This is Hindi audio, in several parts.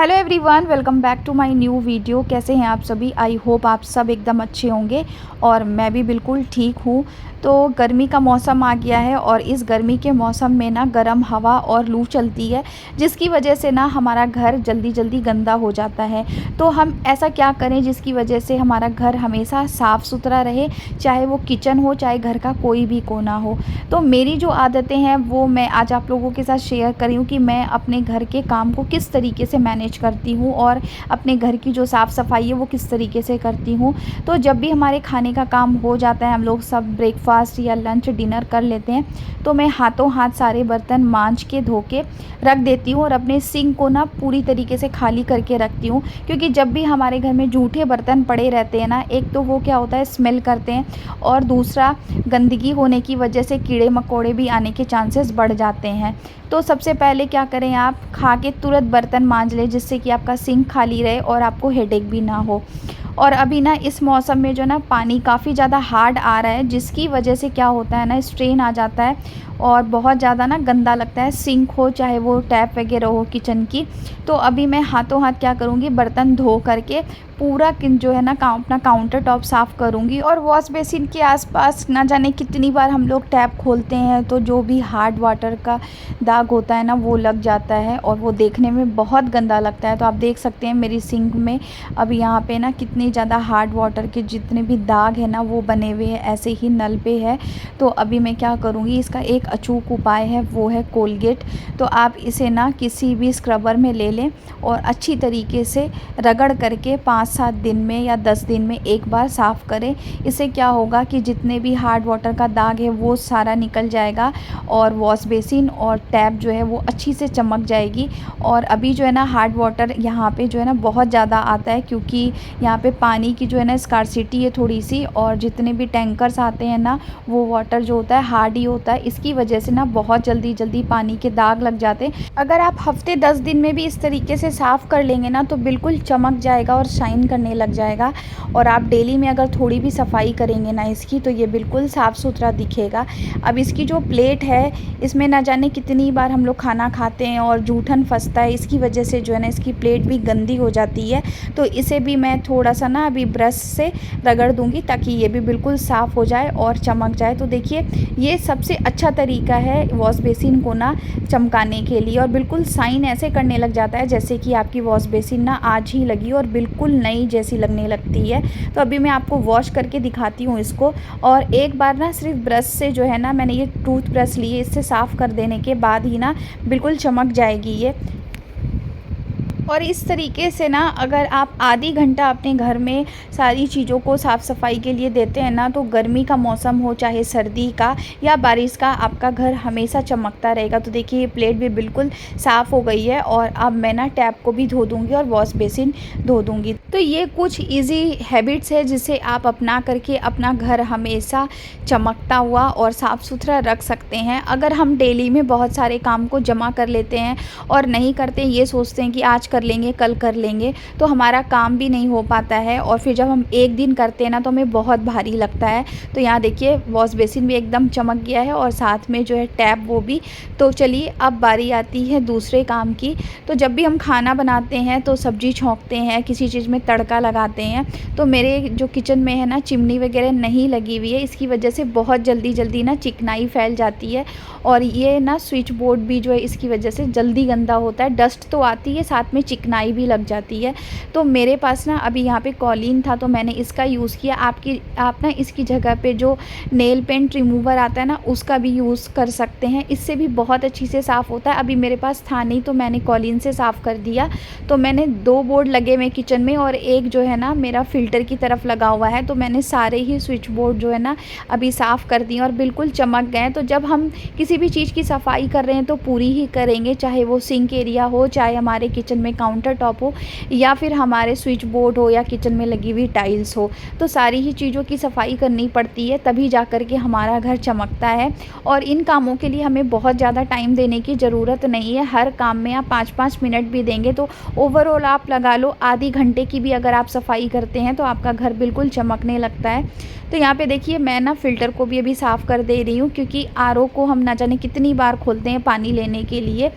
Hello everyone, welcome back to my new video. कैसे हैं आप सभी? आई होप आप सब एकदम अच्छे होंगे और मैं भी बिल्कुल ठीक हूँ। तो गर्मी का मौसम आ गया है और इस गर्मी के मौसम में ना गर्म हवा और लू चलती है, जिसकी वजह से ना हमारा घर जल्दी जल्दी गंदा हो जाता है। तो हम ऐसा क्या करें जिसकी वजह से हमारा घर हमेशा साफ़ सुथरा रहे, चाहे वो किचन हो चाहे घर का कोई भी कोना हो। तो मेरी जो आदतें हैं वो मैं आज आप लोगों के साथ शेयर कर रही हूँ कि मैं अपने घर के काम को किस तरीके से मैनेज करती हूँ और अपने घर की जो साफ़ सफाई है वो किस तरीके से करती हूँ। तो जब भी हमारे खाने का काम हो जाता है, हम लोग सब ब्रेकफास्ट या लंच डिनर कर लेते हैं, तो मैं हाथों हाथ सारे बर्तन मांज के धो के रख देती हूँ और अपने सिंक को ना पूरी तरीके से खाली करके रखती हूँ। क्योंकि जब भी हमारे घर में जूठे बर्तन पड़े रहते हैं ना, एक तो वो क्या होता है, स्मेल करते हैं, और दूसरा गंदगी होने की वजह से कीड़े मकोड़े भी आने के चांसेस बढ़ जाते हैं। तो सबसे पहले क्या करें, आप खा के तुरंत बर्तन मांज लें, जिससे कि आपका सिंक खाली रहे और आपको हेडेक भी ना हो। और अभी ना इस मौसम में जो ना पानी काफ़ी ज़्यादा हार्ड आ रहा है, जिसकी वजह से क्या होता है ना, स्ट्रेन आ जाता है और बहुत ज़्यादा ना गंदा लगता है, सिंक हो चाहे वो टैप वगैरह हो किचन की। तो अभी मैं हाथों हाथ क्या करूँगी, बर्तन धो करके पूरा जो है ना अपना काउंटर टॉप साफ़ करूँगी। और वॉश बेसिन के आसपास ना जाने कितनी बार हम लोग टैप खोलते हैं, तो जो भी हार्ड वाटर का दाग होता है ना वो लग जाता है और वो देखने में बहुत गंदा लगता है। तो आप देख सकते हैं मेरी सिंक में अभी यहाँ पे ना कितनी ज़्यादा हार्ड वाटर के जितने भी दाग है ना वो बने हुए हैं, ऐसे ही नल पे है। तो अभी मैं क्या करूँगी, इसका एक अचूक उपाय है, वो है कोलगेट। तो आप इसे ना किसी भी स्क्रबर में ले लें और अच्छी तरीके से रगड़ करके 5-7 दिन में या 10 दिन में एक बार साफ़ करें। इससे क्या होगा कि जितने भी हार्ड वाटर का दाग है वो सारा निकल जाएगा और वॉश बेसिन और टैप जो है वो अच्छी से चमक जाएगी। और अभी जो है ना हार्ड वाटर यहाँ पे जो है ना बहुत ज़्यादा आता है, क्योंकि यहाँ पे पानी की जो है ना स्कार्सिटी है थोड़ी सी, और जितने भी टैंकर्स आते हैं ना वो वाटर जो होता है हार्ड ही होता है। इसकी वजह से ना बहुत जल्दी जल्दी पानी के दाग लग जाते हैं। अगर आप हफ्ते 10 दिन में भी इस तरीके से साफ़ कर लेंगे ना तो बिल्कुल चमक जाएगा और शाइन करने लग जाएगा। और आप डेली में अगर थोड़ी भी सफाई करेंगे ना इसकी, तो ये बिल्कुल साफ़ सुथरा दिखेगा। अब इसकी जो प्लेट है, इसमें ना जाने कितनी बार हम लोग खाना खाते हैं और जूठन फंसता है, इसकी वजह से जो है ना इसकी प्लेट भी गंदी हो जाती है। तो इसे भी मैं थोड़ा सा ना अभी ब्रश से रगड़ दूंगी ताकि ये भी बिल्कुल साफ़ हो जाए और चमक जाए। तो देखिए, ये सबसे अच्छा तरीका है वॉश बेसिन को ना चमकाने के लिए, और बिल्कुल साइन ऐसे करने लग जाता है जैसे कि आपकी वॉश बेसिन ना आज ही लगी और बिल्कुल नई जैसी लगने लगती है। तो अभी मैं आपको वॉश करके दिखाती हूँ इसको। और एक बार ना सिर्फ ब्रश से जो है ना, मैंने ये टूथ ब्रश लिए, इससे साफ़ कर देने के बाद ही ना बिल्कुल चमक जाएगी ये। और इस तरीके से ना अगर आप आधी घंटा अपने घर में सारी चीज़ों को साफ़ सफाई के लिए देते हैं ना, तो गर्मी का मौसम हो चाहे सर्दी का या बारिश का, आपका घर हमेशा चमकता रहेगा। तो देखिए, ये प्लेट भी बिल्कुल साफ़ हो गई है और अब मैं ना टैप को भी धो दूँगी और वॉश बेसिन धो दूँगी। तो ये कुछ ईजी हैबिट्स है जिसे आप अपना करके अपना घर हमेशा चमकता हुआ और साफ़ सुथरा रख सकते हैं। अगर हम डेली में बहुत सारे काम को जमा कर लेते हैं और नहीं करते, ये सोचते हैं कि आज कर लेंगे कल कर लेंगे, तो हमारा काम भी नहीं हो पाता है और फिर जब हम एक दिन करते हैं ना तो हमें बहुत भारी लगता है। तो यहाँ देखिए, वॉश बेसिन भी एकदम चमक गया है और साथ में जो है टैप वो भी। तो चलिए, अब बारी आती है दूसरे काम की। तो जब भी हम खाना बनाते हैं तो सब्जी छौंकते हैं, किसी चीज़ में तड़का लगाते हैं, तो मेरे जो किचन में है ना चिमनी वगैरह नहीं लगी हुई है, इसकी वजह से बहुत जल्दी जल्दी ना चिकनाई फैल जाती है और ये ना स्विच बोर्ड भी जो है इसकी वजह से जल्दी गंदा होता है। डस्ट तो आती है, साथ में चिकनाई भी लग जाती है। तो मेरे पास ना अभी यहाँ पे कॉलीन था तो मैंने इसका यूज़ किया। आप ना इसकी जगह पे जो नेल पेंट रिमूवर आता है ना उसका भी यूज़ कर सकते हैं, इससे भी बहुत अच्छी से साफ़ होता है। अभी मेरे पास था नहीं तो मैंने कॉलीन से साफ़ कर दिया। तो मैंने 2 बोर्ड लगे हुए किचन में और एक जो है ना मेरा फ़िल्टर की तरफ लगा हुआ है, तो मैंने सारे ही स्विच बोर्ड जो है ना अभी साफ़ कर दिए और बिल्कुल चमक गए। तो जब हम किसी भी चीज़ की सफाई कर रहे हैं तो पूरी ही करेंगे, चाहे वो सिंक एरिया हो, चाहे हमारे किचन में काउंटर टॉप हो, या फिर हमारे स्विच बोर्ड हो, या किचन में लगी हुई टाइल्स हो। तो सारी ही चीज़ों की सफाई करनी पड़ती है, तभी जा कर के हमारा घर चमकता है। और इन कामों के लिए हमें बहुत ज़्यादा टाइम देने की ज़रूरत नहीं है। हर काम में आप 5-5 मिनट भी देंगे तो ओवरऑल आप लगा लो आधी घंटे की भी अगर आप सफाई करते हैं तो आपका घर बिल्कुल चमकने लगता है। तो यहाँ पे देखिए, मैं ना फ़िल्टर को भी अभी साफ़ कर दे रही हूँ, क्योंकि आरओ को हम ना जाने कितनी बार खोलते हैं पानी लेने के लिए।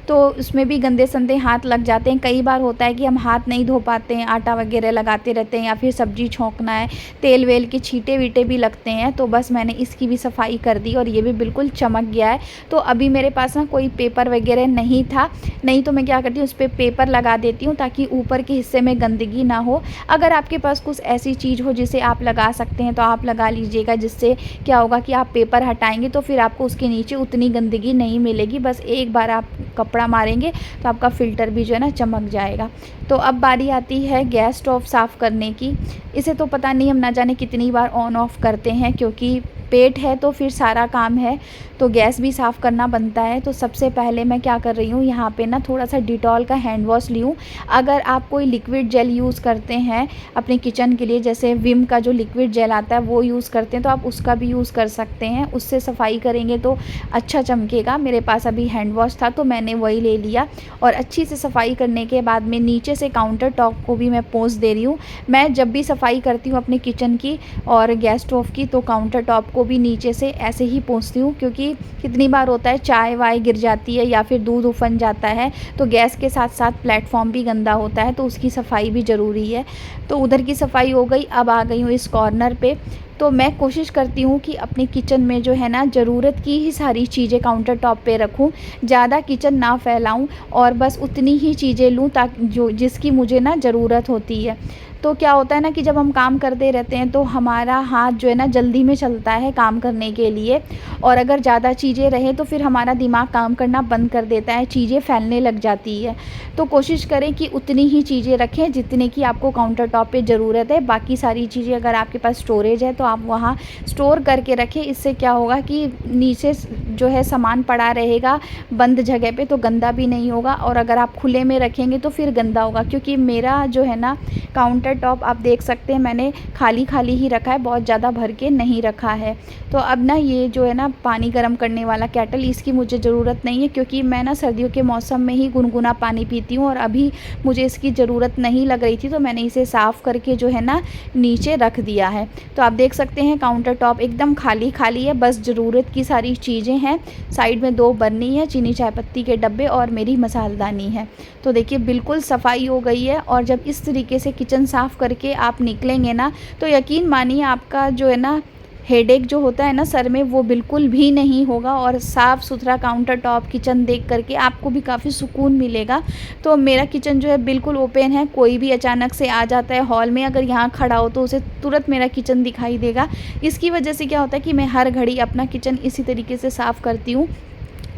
तो उसमें भी गंदे संदे हाथ लग जाते हैं। कई बार होता है कि हम हाथ नहीं धो पाते हैं, आटा वगैरह लगाते रहते हैं या फिर सब्ज़ी छौंकना है, तेल वेल के छींटे वीटे भी लगते हैं। तो बस मैंने इसकी भी सफाई कर दी और ये भी बिल्कुल चमक गया है। तो अभी मेरे पास ना कोई पेपर वगैरह नहीं था, नहीं तो मैं क्या करती हूँ, उस पे पेपर लगा देती हूँ ताकि ऊपर के हिस्से में गंदगी ना हो। अगर आपके पास कुछ ऐसी चीज़ हो जिसे आप लगा सकते हैं तो आप लगा लीजिएगा, जिससे क्या होगा कि आप पेपर हटाएँगे तो फिर आपको उसके नीचे उतनी गंदगी नहीं मिलेगी। बस एक बार आप कपड़ा मारेंगे तो आपका फ़िल्टर भी जो है ना चमक जाएगा। तो अब बारी आती है गैस स्टोव साफ़ करने की। इसे तो पता नहीं हम ना जाने कितनी बार ऑन ऑफ़ करते हैं, क्योंकि पेट है तो फिर सारा काम है, तो गैस भी साफ़ करना बनता है। तो सबसे पहले मैं क्या कर रही हूँ, यहाँ पे ना थोड़ा सा डिटॉल का हैंड वॉश ली हूँ। अगर आप कोई लिक्विड जेल यूज़ करते हैं अपने किचन के लिए, जैसे विम का जो लिक्विड जेल आता है वो यूज़ करते हैं, तो आप उसका भी यूज़ कर सकते हैं। उससे सफाई करेंगे तो अच्छा चमकेगा। मेरे पास अभी हैंड वॉश था तो मैंने वही ले लिया और अच्छी से सफाई करने के बाद में नीचे से काउंटर टॉप को भी मैं पोंछ दे रही हूँ। मैं जब भी सफाई करती हूँ अपने किचन की और गैस स्टोव की, तो काउंटर टॉप को भी नीचे से ऐसे ही पोंछती हूँ, क्योंकि कितनी बार होता है चाय वाय गिर जाती है या फिर दूध उफन जाता है, तो गैस के साथ साथ प्लेटफॉर्म भी गंदा होता है, तो उसकी सफाई भी ज़रूरी है। तो उधर की सफाई हो गई। अब आ गई हूँ इस कॉर्नर पे। तो मैं कोशिश करती हूँ कि अपने किचन में जो है ना ज़रूरत की ही सारी चीज़ें काउंटर टॉप पे रखूँ, ज़्यादा किचन ना फैलाऊँ और बस उतनी ही चीज़ें लूँ ताकि जो जिसकी मुझे ना ज़रूरत होती है। तो क्या होता है ना कि जब हम काम करते रहते हैं तो हमारा हाथ जो है ना जल्दी में चलता है काम करने के लिए, और अगर ज़्यादा चीज़ें रहें तो फिर हमारा दिमाग काम करना बंद कर देता है, चीज़ें फैलने लग जाती है। तो कोशिश करें कि उतनी ही चीज़ें रखें जितने की आपको काउंटर टॉप पे ज़रूरत है। बाकी सारी चीज़ें अगर आपके पास स्टोरेज है तो आप वहाँ स्टोर करके रखें। इससे क्या होगा कि नीचे जो है सामान पड़ा रहेगा बंद जगह पे, तो गंदा भी नहीं होगा, और अगर आप खुले में रखेंगे तो फिर गंदा होगा। क्योंकि मेरा जो है ना काउंटर टॉप आप देख सकते हैं मैंने खाली खाली ही रखा है, बहुत ज़्यादा भर के नहीं रखा है। तो अब ना ये जो है ना पानी गर्म करने वाला केटल, इसकी मुझे ज़रूरत नहीं है, क्योंकि मैं ना सर्दियों के मौसम में ही गुनगुना पानी पीती हूँ और अभी मुझे इसकी ज़रूरत नहीं लग रही थी, तो मैंने इसे साफ़ करके जो है ना नीचे रख दिया है। तो आप देख सकते हैं काउंटर टॉप एकदम खाली खाली है, बस ज़रूरत की सारी चीज़ें हैं। साइड में 2 बर्नी है, चीनी चाय पत्ती के डब्बे और मेरी मसालदानी है। तो देखिए बिल्कुल सफाई हो गई है, और जब इस तरीके से किचन साफ़ करके आप निकलेंगे ना तो यकीन मानिए आपका जो है ना हेडेक जो होता है ना सर में, वो बिल्कुल भी नहीं होगा, और साफ़ सुथरा काउंटर टॉप किचन देख करके आपको भी काफ़ी सुकून मिलेगा। तो मेरा किचन जो है बिल्कुल ओपन है, कोई भी अचानक से आ जाता है हॉल में, अगर यहाँ खड़ा हो तो उसे तुरंत मेरा किचन दिखाई देगा। इसकी वजह से क्या होता है कि मैं हर घड़ी अपना किचन इसी तरीके से साफ़ करती हूँ।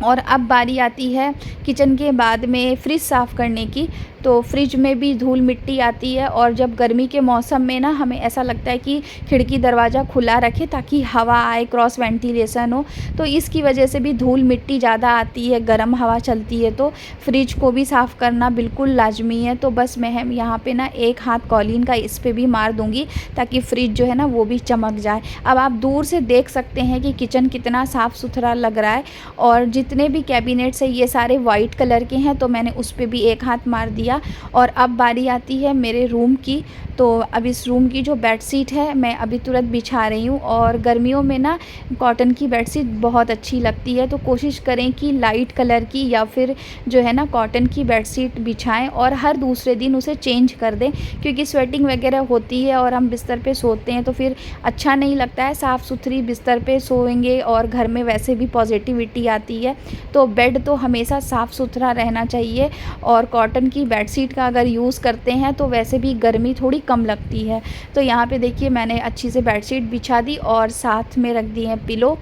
और अब बारी आती है किचन के बाद में फ्रिज साफ़ करने की। तो फ्रिज में भी धूल मिट्टी आती है, और जब गर्मी के मौसम में ना हमें ऐसा लगता है कि खिड़की दरवाज़ा खुला रखें ताकि हवा आए, क्रॉस वेंटिलेशन हो, तो इसकी वजह से भी धूल मिट्टी ज़्यादा आती है, गर्म हवा चलती है, तो फ्रिज को भी साफ़ करना बिल्कुल लाजमी है। तो बस मैं यहाँ पे ना एक हाथ कॉलिन का इस पे भी मार दूँगी ताकि फ्रिज जो है ना वो भी चमक जाए। अब आप दूर से देख सकते हैं कि किचन कितना साफ़ सुथरा लग रहा है, और जितने भी कैबिनेट्स हैं ये सारे वाइट कलर के हैं, तो मैंने उस पे भी एक हाथ मार दिया। और अब बारी आती है मेरे रूम की। तो अब इस रूम की जो बेडशीट है मैं अभी तुरंत बिछा रही हूँ, और गर्मियों में ना कॉटन की बेडशीट बहुत अच्छी लगती है, तो कोशिश करें कि लाइट कलर की या फिर जो है ना कॉटन की बेडशीट बिछाएं, और हर दूसरे दिन उसे चेंज कर दें, क्योंकि स्वेटिंग वगैरह होती है और हम बिस्तर पे सोते हैं तो फिर अच्छा नहीं लगता है। साफ़ सुथरी बिस्तर पे सोएंगे और घर में वैसे भी पॉजिटिविटी आती है, तो बेड तो हमेशा साफ़ सुथरा रहना चाहिए। और कॉटन की बेडशीट का अगर यूज़ करते हैं तो वैसे भी गर्मी थोड़ी कम लगती है। तो यहाँ पे देखिए मैंने अच्छी से बेडशीट बिछा दी और साथ में रख दी है पिलो।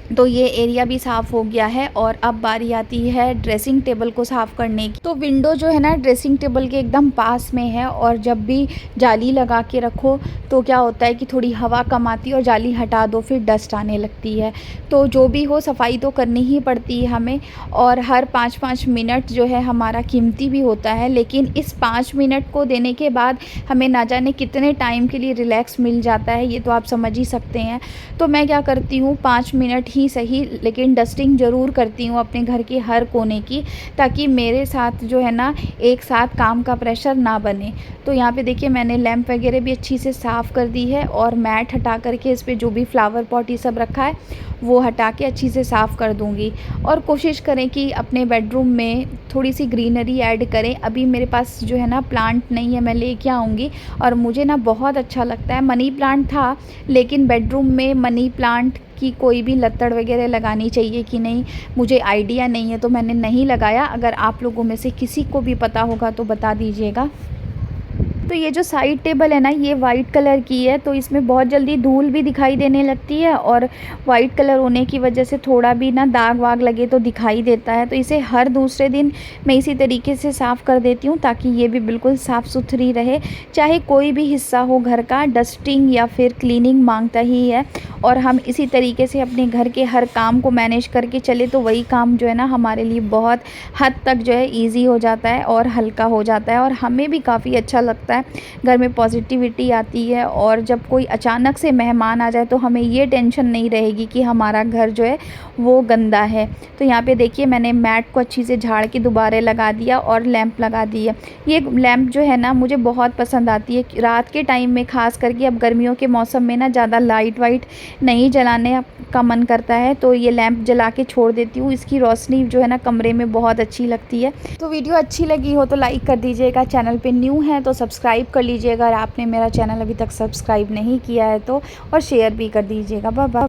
तो ये एरिया भी साफ़ हो गया है, और अब बारी आती है ड्रेसिंग टेबल को साफ़ करने की। तो विंडो जो है ना ड्रेसिंग टेबल के एकदम पास में है, और जब भी जाली लगा के रखो तो क्या होता है कि थोड़ी हवा कम आती है, और जाली हटा दो फिर डस्ट आने लगती है। तो जो भी हो सफाई तो करनी ही पड़ती है हमें, और हर 5-5 मिनट जो है हमारा कीमती भी होता है, लेकिन इस 5 मिनट को देने के बाद हमें ना जाने कितने टाइम के लिए रिलैक्स मिल जाता है, ये तो आप समझ ही सकते हैं। तो मैं क्या करती हूँ 5 मिनट ही सही, लेकिन डस्टिंग ज़रूर करती हूँ अपने घर के हर कोने की, ताकि मेरे साथ जो है ना एक साथ काम का प्रेशर ना बने। तो यहाँ पे देखिए मैंने लैंप वगैरह भी अच्छी से साफ़ कर दी है और मैट हटा करके इस पे जो भी फ्लावर पॉट ये सब रखा है वो हटा के अच्छी से साफ़ कर दूँगी। और कोशिश करें कि अपने बेडरूम में थोड़ी सी ग्रीनरी ऐड करें। अभी मेरे पास जो है ना प्लांट नहीं है, मैं लेके आऊँगी। और मुझे ना बहुत अच्छा लगता है, मनी प्लांट था लेकिन बेडरूम में मनी प्लांट की कोई भी लत्तड़ वगैरह लगानी चाहिए कि नहीं, मुझे आइडिया नहीं है तो मैंने नहीं लगाया। अगर आप लोगों में से किसी को भी पता होगा तो बता दीजिएगा। तो ये जो साइड टेबल है ना ये वाइट कलर की है, तो इसमें बहुत जल्दी धूल भी दिखाई देने लगती है और वाइट कलर होने की वजह से थोड़ा भी ना दाग वाग लगे तो दिखाई देता है। तो इसे हर दूसरे दिन मैं इसी तरीके से साफ़ कर देती हूँ ताकि ये भी बिल्कुल साफ़ सुथरी रहे। चाहे कोई भी हिस्सा हो घर का, डस्टिंग या फिर क्लीनिंग मांगता ही है। और हम इसी तरीके से अपने घर के हर काम को मैनेज करके चले तो वही काम जो है ना हमारे लिए बहुत हद तक जो है ईज़ी हो जाता है और हल्का हो जाता है और हमें भी काफ़ी अच्छा लगता है। घर में पॉजिटिविटी आती है और जब कोई अचानक से मेहमान आ जाए तो हमें ये टेंशन नहीं रहेगी कि हमारा घर जो है वो गंदा है। तो यहाँ पे देखिए मैंने मैट को अच्छी से झाड़ के दोबारा लगा दिया और लैंप लगा दी है। ये लैंप जो है ना मुझे बहुत पसंद आती है रात के टाइम में, ख़ास करके अब गर्मियों के मौसम में ना ज़्यादा लाइट वाइट नहीं जलाने का मन करता है तो ये लैंप जला के छोड़ देती हूँ। इसकी रोशनी जो है ना कमरे में बहुत अच्छी लगती है। तो वीडियो अच्छी लगी हो तो लाइक कर दीजिएगा, चैनल पे न्यू है तो सब्सक्राइब कर लीजिएगा अगर आपने मेरा चैनल अभी तक सब्सक्राइब नहीं किया है तो, और शेयर भी कर दीजिएगा। Bye bye.